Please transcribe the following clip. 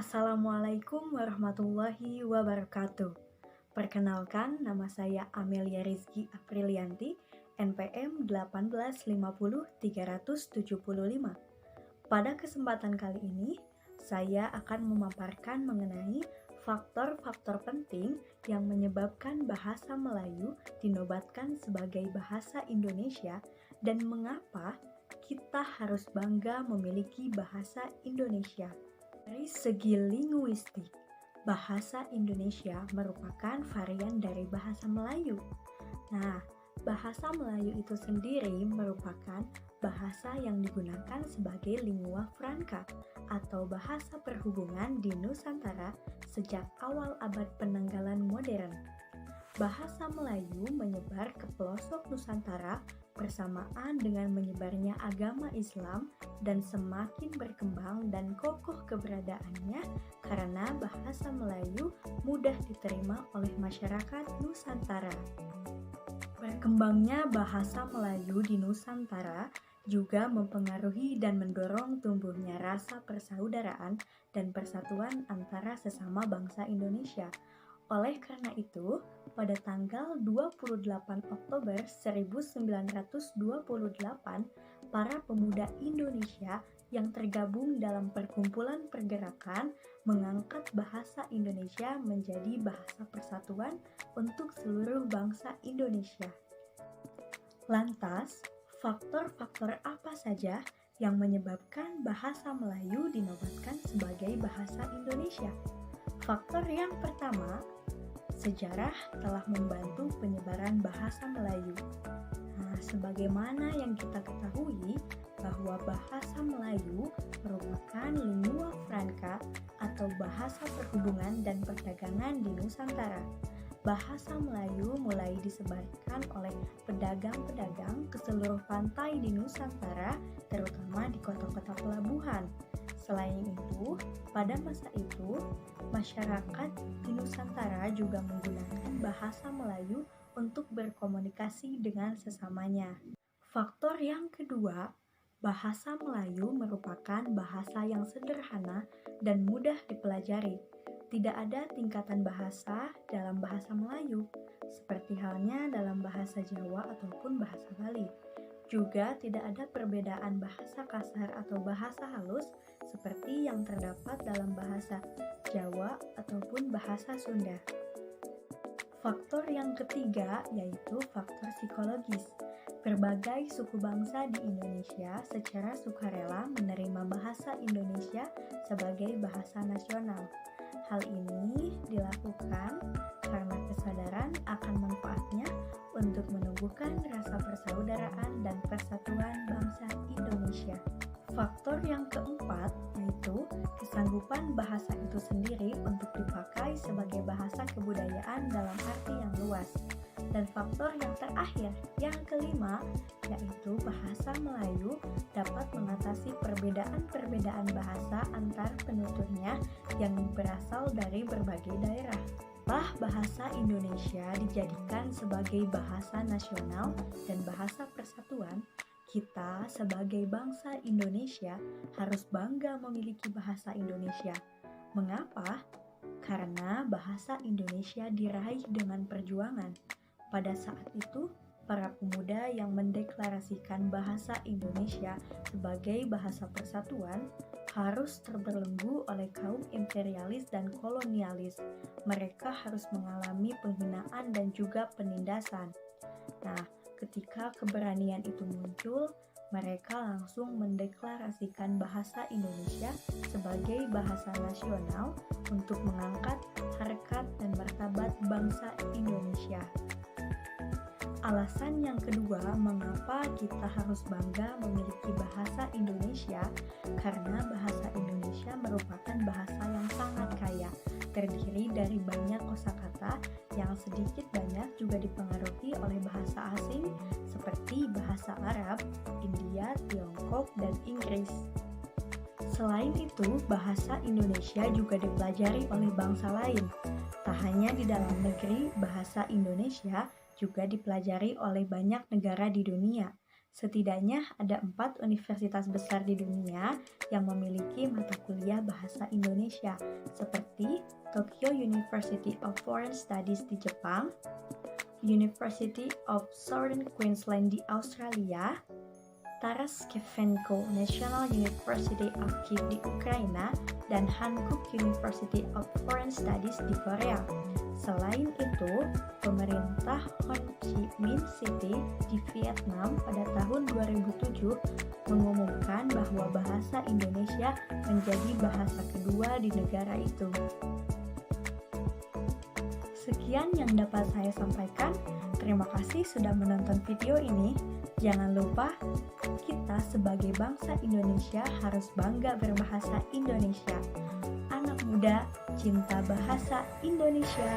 Assalamualaikum warahmatullahi wabarakatuh. Perkenalkan, nama saya Amelia Rizky Aprilianti, NPM 1850375. Pada kesempatan kali ini, saya akan memaparkan mengenai faktor-faktor penting yang menyebabkan bahasa Melayu dinobatkan sebagai bahasa Indonesia dan mengapa kita harus bangga memiliki bahasa Indonesia. Dari segi linguistik, bahasa Indonesia merupakan varian dari bahasa Melayu. Nah, bahasa Melayu itu sendiri merupakan bahasa yang digunakan sebagai lingua franca atau bahasa perhubungan di Nusantara sejak awal abad penanggalan modern. Bahasa Melayu menyebar ke pelosok Nusantara bersamaan dengan menyebarnya agama Islam dan semakin berkembang dan kokoh keberadaannya karena bahasa Melayu mudah diterima oleh masyarakat Nusantara. Berkembangnya bahasa Melayu di Nusantara juga mempengaruhi dan mendorong tumbuhnya rasa persaudaraan dan persatuan antara sesama bangsa Indonesia. Oleh karena itu, pada tanggal 28 Oktober 1928, para pemuda Indonesia yang tergabung dalam perkumpulan pergerakan mengangkat bahasa Indonesia menjadi bahasa persatuan untuk seluruh bangsa Indonesia. Lantas, faktor-faktor apa saja yang menyebabkan bahasa Melayu dinobatkan sebagai bahasa Indonesia? Faktor yang pertama, sejarah telah membantu penyebaran bahasa Melayu. Nah, sebagaimana yang kita ketahui bahwa bahasa Melayu merupakan lingua franca atau bahasa perhubungan dan perdagangan di Nusantara. Bahasa Melayu mulai disebarkan oleh pedagang-pedagang ke seluruh pantai di Nusantara, terutama di kota-kota pelabuhan. Selain itu, pada masa itu, masyarakat di Nusantara juga menggunakan bahasa Melayu untuk berkomunikasi dengan sesamanya. Faktor yang kedua, bahasa Melayu merupakan bahasa yang sederhana dan mudah dipelajari. Tidak ada tingkatan bahasa dalam bahasa Melayu, seperti halnya dalam bahasa Jawa ataupun bahasa Bali. Juga tidak ada perbedaan bahasa kasar atau bahasa halus seperti yang terdapat dalam bahasa Jawa ataupun bahasa Sunda. Faktor yang ketiga yaitu faktor psikologis. Berbagai suku bangsa di Indonesia secara sukarela menerima bahasa Indonesia sebagai bahasa nasional. Hal ini dilakukan karena kesadaran akan manfaatnya untuk menumbuhkan rasa persaudaraan dan persatuan bangsa Indonesia. Faktor yang keempat yaitu kesanggupan bahasa itu sendiri untuk dipakai sebagai bahasa kebudayaan dalam arti yang luas. Dan faktor yang terakhir, yang kelima, yaitu bahasa Melayu dapat mengatasi perbedaan-perbedaan bahasa antar penuturnya yang berasal dari berbagai daerah. Setelah bahasa Indonesia dijadikan sebagai bahasa nasional dan bahasa persatuan, kita sebagai bangsa Indonesia harus bangga memiliki bahasa Indonesia. Mengapa? Karena bahasa Indonesia diraih dengan perjuangan. Pada saat itu, para pemuda yang mendeklarasikan bahasa Indonesia sebagai bahasa persatuan harus terbelenggu oleh kaum imperialis dan kolonialis. Mereka harus mengalami penghinaan dan juga penindasan. Nah, ketika keberanian itu muncul, mereka langsung mendeklarasikan bahasa Indonesia sebagai bahasa nasional untuk mengangkat harkat dan martabat bangsa Indonesia. Alasan yang kedua mengapa kita harus bangga memiliki bahasa Indonesia, karena bahasa Indonesia merupakan bahasa yang sangat kaya, terdiri dari banyak kosakata yang sedikit banyak juga dipengaruhi oleh bahasa asing seperti bahasa Arab, India, Tiongkok, dan Inggris. Selain itu, bahasa Indonesia juga dipelajari oleh bangsa lain. Tak hanya di dalam negeri, bahasa Indonesia juga dipelajari oleh banyak negara di dunia. Setidaknya ada 4 universitas besar di dunia yang memiliki mata kuliah bahasa Indonesia, seperti Tokyo University of Foreign Studies di Jepang, University of Southern Queensland di Australia, Taras Shevchenko National University of Kiev di Ukraina, dan Hankuk University of Foreign Studies di Korea. Selain itu, pemerintah Ho Chi Minh City di Vietnam pada tahun 2007 mengumumkan bahwa bahasa Indonesia menjadi bahasa kedua di negara itu. Sekian yang dapat saya sampaikan. Terima kasih sudah menonton video ini. Jangan lupa, kita sebagai bangsa Indonesia harus bangga berbahasa Indonesia. Anak muda, cinta bahasa Indonesia.